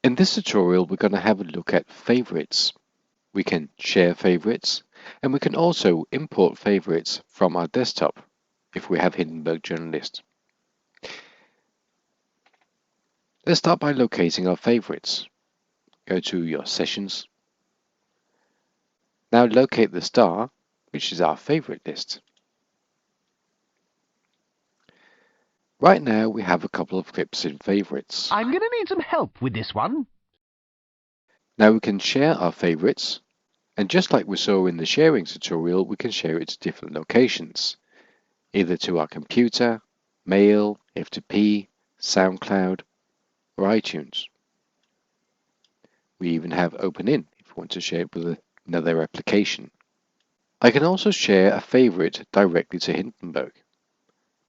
In this tutorial, we're going to have a look at favorites. We can share favorites, and we can also import favorites from our desktop if we have Hindenburg Journalist. Let's start by locating our favorites. Go to your sessions. Now locate the star, which is our favorite list. Right now we have a couple of clips in favorites. I'm going to need some help with this one. Now we can share our favorites, and just like we saw in the sharing tutorial, we can share it to different locations, either to our computer, mail, F2P, SoundCloud, or iTunes. We even have OpenIn if we want to share it with another application. I can also share a favorite directly to Hindenburg.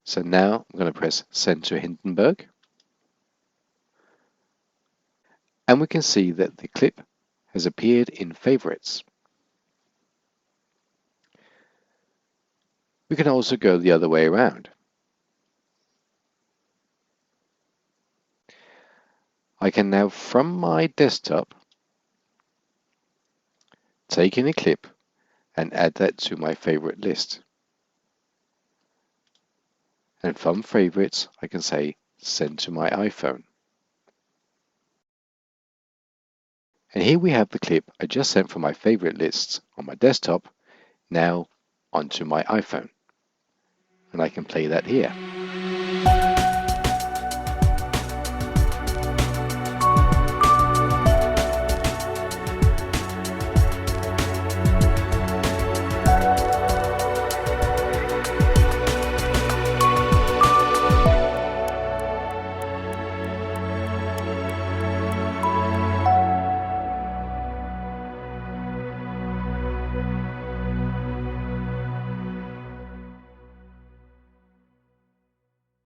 So now I'm going to press Send to Hindenburg. And we can see that the clip has appeared in favorites. We can also go the other way around. I can now, from my desktop, take in a clip and add that to my favorite list. And from favorites, I can say send to my iPhone. And here we have the clip I just sent from my favorite lists on my desktop, now onto my iPhone. And I can play that here.